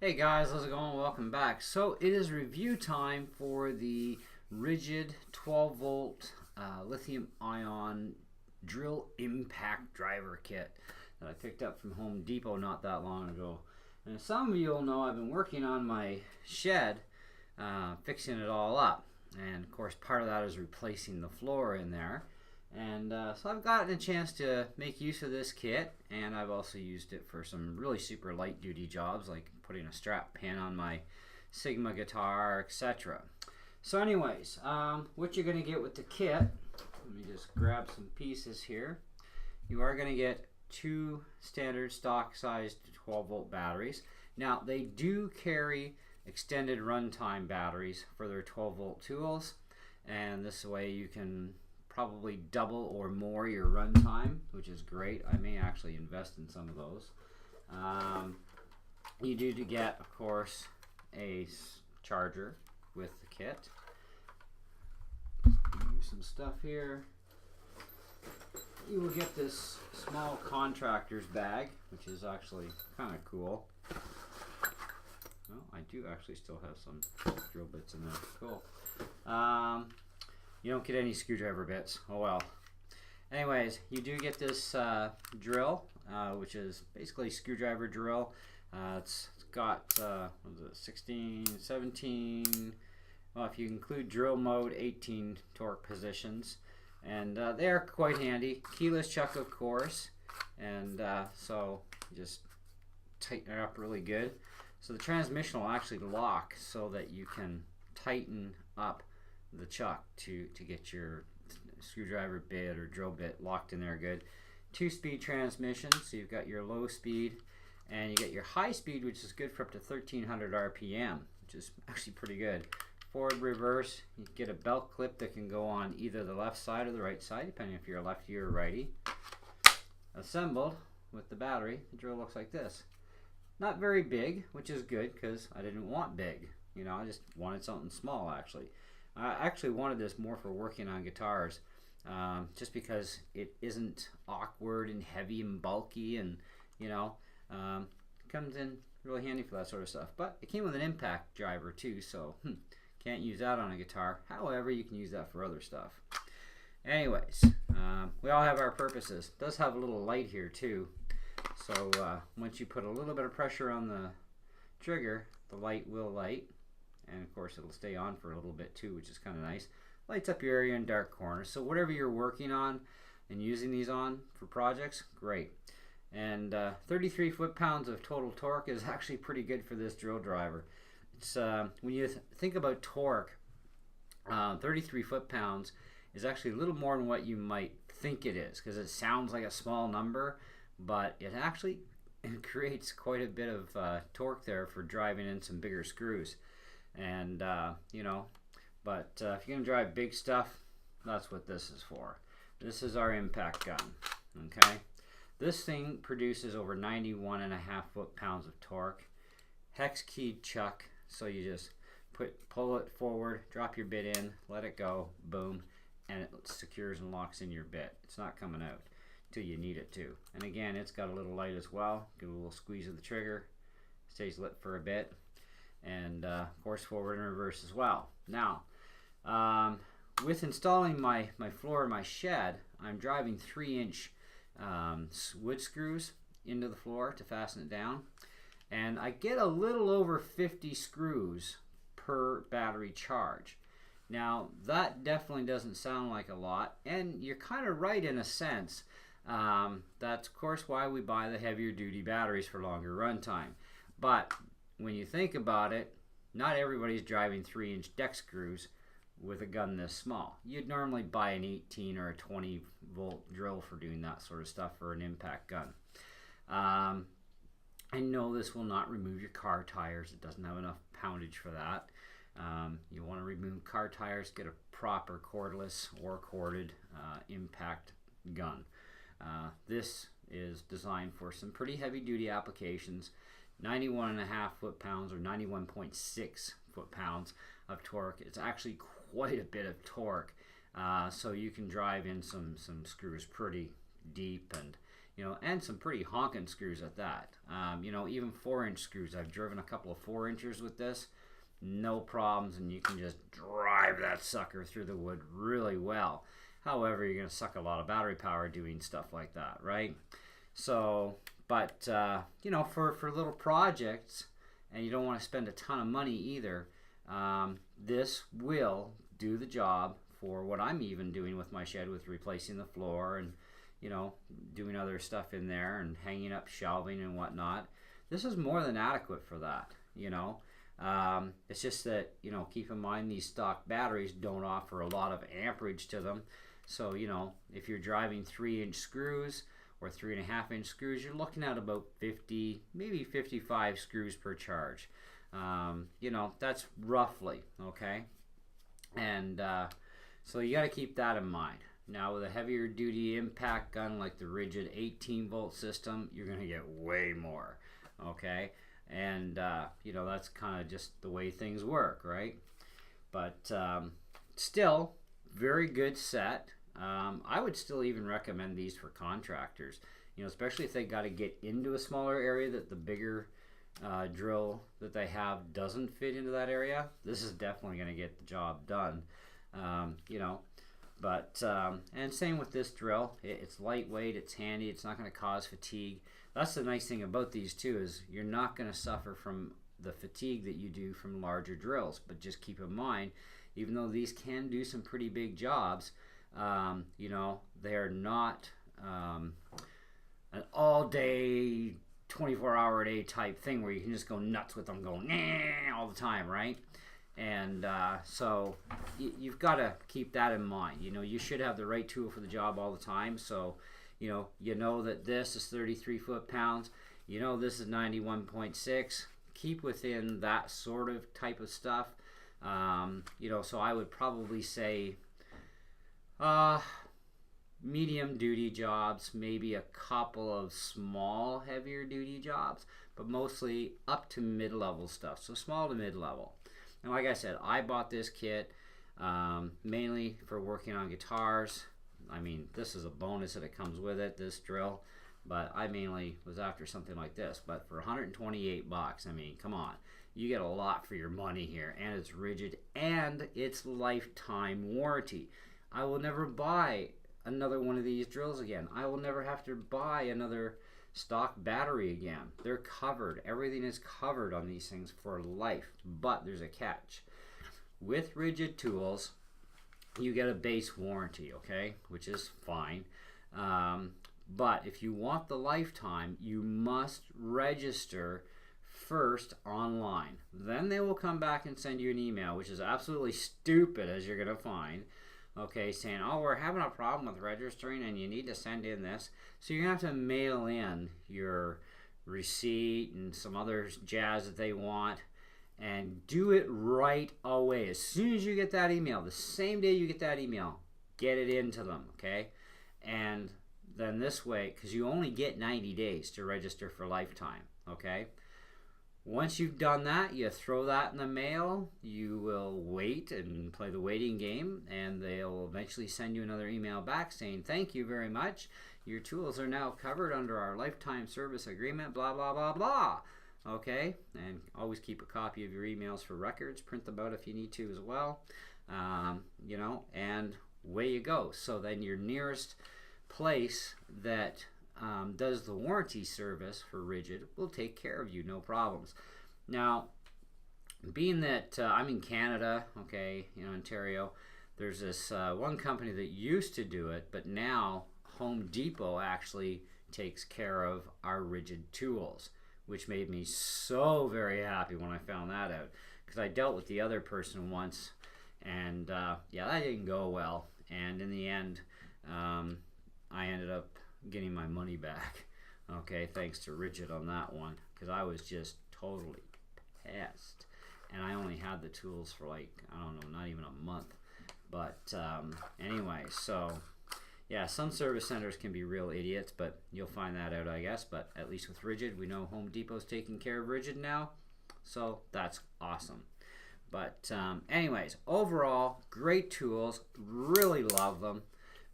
Hey guys, how's it going? Welcome back. So it is review time for the Ridgid 12 volt lithium ion drill impact driver kit that I picked up from Home Depot not that long ago. And as some of you will know, I've been working on my shed, fixing it all up. And of course part of that is replacing the floor in there. And so I've gotten a chance to make use of this kit, and I've also used it for some really super light duty jobs like putting a strap pin on my Sigma guitar, etc. So anyways, what you're going to get with the kit, let me just grab some pieces here. You are going to get two standard stock sized 12 volt batteries. Now they do carry extended runtime batteries for their 12 volt tools, and this way you can probably double or more your runtime, which is great. I may actually invest in some of those. You do to get, of course, a charger with the kit. Some stuff here. You will get this small contractor's bag, which is actually kind of cool. Oh, I do actually still have some drill bits in there. Cool. You don't get any screwdriver bits. Oh well. Anyways, you do get this drill, which is basically a screwdriver drill. It's got what is it, 16, 17, well, if you include drill mode, 18 torque positions. And they are quite handy. Keyless chuck, of course. And so you just tighten it up really good. So the transmission will actually lock so that you can tighten up the chuck to get your screwdriver bit or drill bit locked in there good. 2-speed transmission, so you've got your low speed and you get your high speed, which is good for up to 1300 RPM, which is actually pretty good. Forward, reverse, you get a belt clip that can go on either the left side or the right side, depending if you're a lefty or a righty. Assembled with the battery, the drill looks like this. Not very big, which is good because I didn't want big. You know, I just wanted something small actually. I actually wanted this more for working on guitars, just because it isn't awkward and heavy and bulky, and you know, comes in really handy for that sort of stuff. But it came with an impact driver too, so can't use that on a guitar. However, you can use that for other stuff. Anyways, we all have our purposes. It does have a little light here too, so once you put a little bit of pressure on the trigger, the light will light. And of course it'll stay on for a little bit too, which is kind of nice. Lights up your area in dark corners. So whatever you're working on and using these on for projects, great. And 33 foot-pounds of total torque is actually pretty good for this drill driver. It's when you think about torque, 33 foot-pounds is actually a little more than what you might think it is, because it sounds like a small number, but it actually creates quite a bit of torque there for driving in some bigger screws. And you know, but if you're gonna drive big stuff, that's what this is for. This is our impact gun. Okay, this thing produces over 91.5 foot-pounds of torque. Hex keyed chuck, so you just pull it forward, drop your bit in, let it go, boom, and it secures and locks in your bit. It's not coming out till you need it to. And again, it's got a little light as well. Give a little squeeze of the trigger, stays lit for a bit. And of course forward and reverse as well. Now with installing my floor in my shed, I'm driving 3-inch wood screws into the floor to fasten it down, and I get a little over 50 screws per battery charge. Now that definitely doesn't sound like a lot, and you're kind of right in a sense. That's of course why we buy the heavier duty batteries for longer runtime. But when you think about it, not everybody's driving 3-inch deck screws with a gun this small. You'd normally buy an 18 or a 20 volt drill for doing that sort of stuff for an impact gun. I know this will not remove your car tires. It doesn't have enough poundage for that. You want to remove car tires, get a proper cordless or corded impact gun. This is designed for some pretty heavy duty applications. 91.5 foot-pounds or 91.6 foot-pounds of torque. It's actually quite a bit of torque, so you can drive in some screws pretty deep, and you know, and some pretty honking screws at that. You know, even 4-inch screws. I've driven a couple of 4-inchers with this, no problems, and you can just drive that sucker through the wood really well. However, you're going to suck a lot of battery power doing stuff like that, right? So, but you know, for little projects, and you don't want to spend a ton of money either, this will do the job for what I'm even doing with my shed, with replacing the floor and, you know, doing other stuff in there and hanging up shelving and whatnot. This is more than adequate for that, you know. It's just that, you know, keep in mind these stock batteries don't offer a lot of amperage to them. So, you know, if you're driving 3-inch screws or 3.5-inch screws, you're looking at about 50, maybe 55 screws per charge. You know, that's roughly, okay? And so you got to keep that in mind. Now, with a heavier duty impact gun like the Ridgid 18-volt system, you're going to get way more, okay? And, you know, that's kind of just the way things work, right? But still, very good set. I would still even recommend these for contractors, you know, especially if they got to get into a smaller area that the bigger drill that they have doesn't fit into that area. This is definitely going to get the job done, you know. But and same with this drill. It's lightweight, it's handy, it's not going to cause fatigue. That's the nice thing about these too, is you're not going to suffer from the fatigue that you do from larger drills. But just keep in mind, even though these can do some pretty big jobs, you know, they're not an all-day, 24-hour-a-day type thing where you can just go nuts with them, going nah all the time, right? And so you've got to keep that in mind. You know, you should have the right tool for the job all the time. So, you know that this is 33 foot-pounds. You know this is 91.6. Keep within that sort of type of stuff. You know, so I would probably say medium duty jobs, maybe a couple of small heavier duty jobs, but mostly up to mid-level stuff. So small to mid-level. And like I said, I bought this kit mainly for working on guitars. I mean, this is a bonus that it comes with it, this drill, but I mainly was after something like this. But for 128 bucks, I mean, come on, you get a lot for your money here, and it's Ridgid, and it's lifetime warranty. I will never buy another one of these drills again. I will never have to buy another stock battery again. They're covered. Everything is covered on these things for life. But there's a catch. With Ridgid tools, you get a base warranty, okay, which is fine. But if you want the lifetime, you must register first online. Then they will come back and send you an email, which is absolutely stupid, as you're going to find. Okay, saying, oh, we're having a problem with registering and you need to send in this. So you're going to have to mail in your receipt and some other jazz that they want, and do it right away. As soon as you get that email, the same day you get that email, get it into them, okay? And then this way, because you only get 90 days to register for lifetime, okay? Once you've done that, you throw that in the mail, you will wait and play the waiting game, and they'll eventually send you another email back saying, thank you very much. Your tools are now covered under our lifetime service agreement, blah, blah, blah, blah. Okay, and always keep a copy of your emails for records. Print them out if you need to as well. You know, and away you go. So then your nearest place that does the warranty service for Ridgid will take care of you, no problems. Now, being that I'm in Canada, okay, in Ontario, there's this one company that used to do it, but now Home Depot actually takes care of our Ridgid tools, which made me so very happy when I found that out, because I dealt with the other person once, and yeah, that didn't go well, and in the end I ended up getting my money back, okay, thanks to Ridgid on that one, because I was just totally pissed, and I only had the tools for like, I don't know, not even a month. But anyway, so yeah, some service centers can be real idiots, but you'll find that out, I guess. But at least with Ridgid, we know Home Depot's taking care of Ridgid now, so that's awesome. But anyways, overall, great tools, really love them,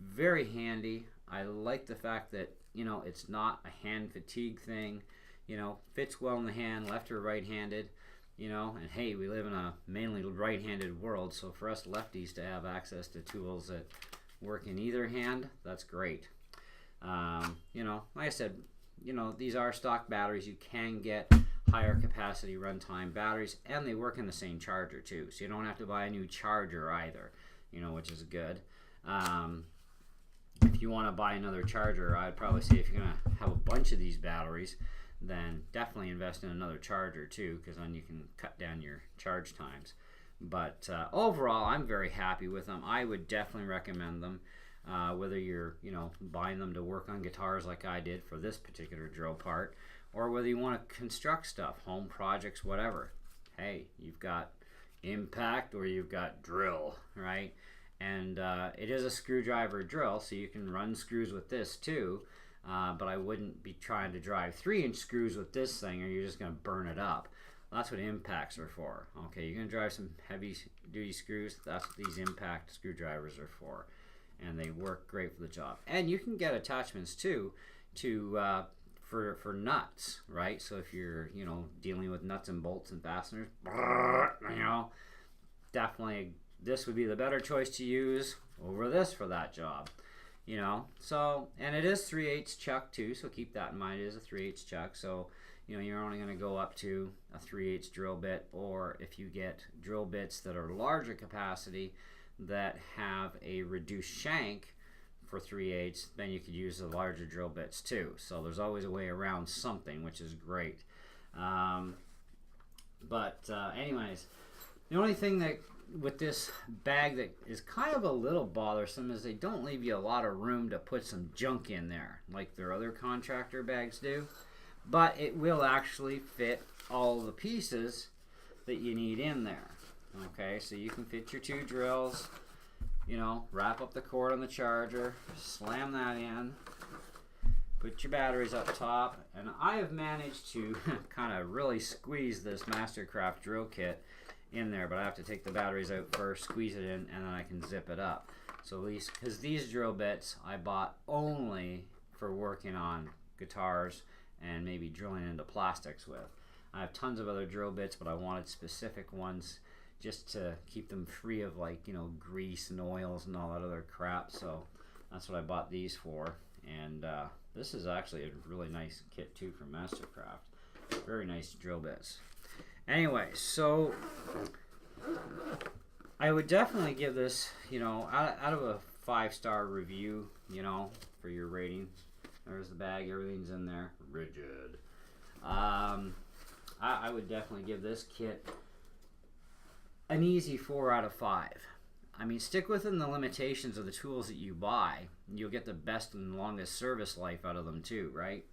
very handy. I like the fact that you know, it's not a hand fatigue thing. You know, fits well in the hand, left or right-handed. You know, and hey, we live in a mainly right-handed world, so for us lefties to have access to tools that work in either hand, that's great. You know, like I said, you know, these are stock batteries. You can get higher capacity runtime batteries, and they work in the same charger too, so you don't have to buy a new charger either, you know, which is good. If you want to buy another charger, I'd probably say if you're going to have a bunch of these batteries, then definitely invest in another charger too, because then you can cut down your charge times. But overall, I'm very happy with them. I would definitely recommend them, whether you're, you know, buying them to work on guitars like I did for this particular drill part, or whether you want to construct stuff, home projects, whatever. Hey, you've got impact or you've got drill, right? And it is a screwdriver drill, so you can run screws with this too. But I wouldn't be trying to drive 3-inch screws with this thing, or you're just going to burn it up. That's what impacts are for. Okay, you're going to drive some heavy duty screws. That's what these impact screwdrivers are for, and they work great for the job. And you can get attachments too to for nuts, right? So if you're, you know, dealing with nuts and bolts and fasteners, you know, definitely this would be the better choice to use over this for that job. You know, so, and it is 3/8 chuck too, so keep that in mind. It is a 3/8 chuck, so, you know, you're only going to go up to a 3/8 drill bit, or if you get drill bits that are larger capacity that have a reduced shank for 3/8, then you could use the larger drill bits too. So there's always a way around something, which is great. Anyways, the only thing that with this bag that is kind of a little bothersome is they don't leave you a lot of room to put some junk in there like their other contractor bags do, but it will actually fit all the pieces that you need in there. Okay, so you can fit your 2 drills, you know, wrap up the cord on the charger, slam that in, put your batteries up top, and I have managed to kind of really squeeze this Mastercraft drill kit in there, but I have to take the batteries out first, squeeze it in, and then I can zip it up. So because these drill bits I bought only for working on guitars and maybe drilling into plastics with. I have tons of other drill bits, but I wanted specific ones just to keep them free of, like, you know, grease and oils and all that other crap. So that's what I bought these for. And this is actually a really nice kit too from Mastercraft. Very nice drill bits. Anyway, so I would definitely give this, you know, out of a 5-star review, you know, for your rating. There's the bag, everything's in there. Ridgid. I would definitely give this kit an easy 4 out of 5. I mean, stick within the limitations of the tools that you buy. You'll get the best and longest service life out of them too, right?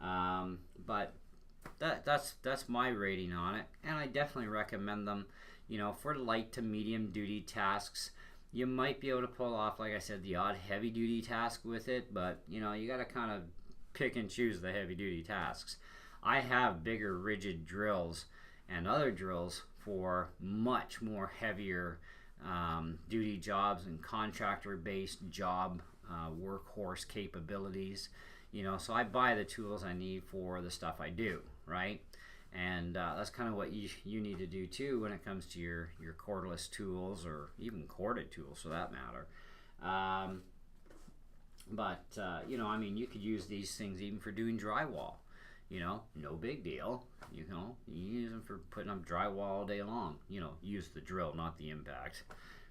But that's my rating on it, and I definitely recommend them, you know, for light to medium duty tasks. You might be able to pull off, like I said, the odd heavy duty task with it, but, you know, you got to kind of pick and choose the heavy duty tasks. I have bigger Ridgid drills and other drills for much more heavier duty jobs and contractor based job workhorse capabilities. You know, so I buy the tools I need for the stuff I do, right? And that's kind of what you need to do too when it comes to your cordless tools, or even corded tools for that matter. You know, I mean, you could use these things even for doing drywall. You know, no big deal. You know, you use them for putting up drywall all day long. You know, use the drill, not the impact,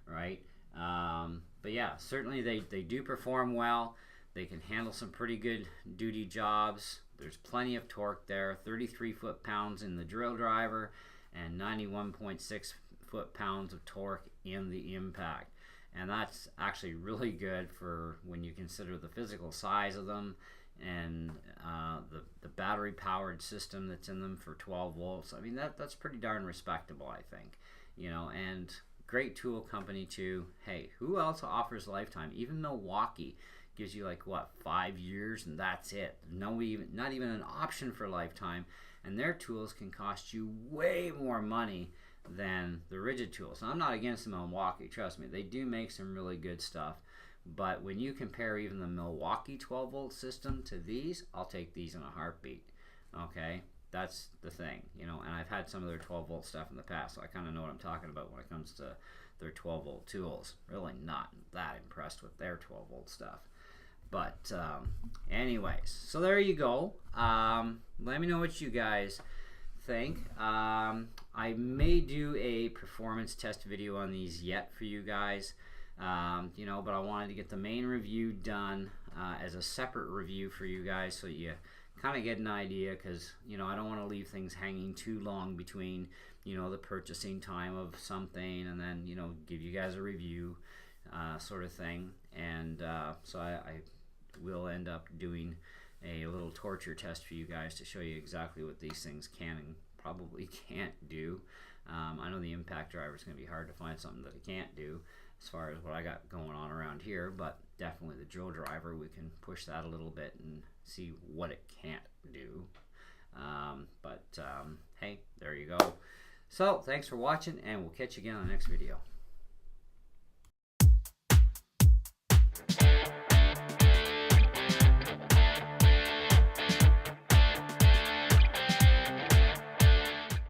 right? But yeah, certainly they do perform well. They can handle some pretty good duty jobs. There's plenty of torque there, 33 foot-pounds in the drill driver and 91.6 foot-pounds of torque in the impact. And that's actually really good for when you consider the physical size of them and the battery-powered system that's in them for 12 volts. I mean, that's pretty darn respectable, I think. You know, and great tool company too. Hey, who else offers lifetime? Even Milwaukee gives you, like, what, 5 years, and that's it. Not even an option for lifetime, and their tools can cost you way more money than the Ridgid tools. Now, I'm not against the Milwaukee, trust me, they do make some really good stuff, But when you compare even the Milwaukee 12 volt system to these, I'll take these in a heartbeat. Okay, that's the thing, you know. And I've had some of their 12 volt stuff in the past, so I kind of know what I'm talking about when it comes to their 12 volt tools. Really not that impressed with their 12 volt stuff. But anyways, so there you go. Let me know what you guys think. I may do a performance test video on these yet for you guys. You know, but I wanted to get the main review done as a separate review for you guys, so you kind of get an idea, because, you know, I don't want to leave things hanging too long between, you know, the purchasing time of something and then, you know, give you guys a review sort of thing. And so I will end up doing a little torture test for you guys to show you exactly what these things can and probably can't do. I know the impact driver is going to be hard to find something that it can't do as far as what I got going on around here, but definitely the drill driver, we can push that a little bit and see what it can't do. Hey, there you go. So thanks for watching, and we'll catch you again on the next video.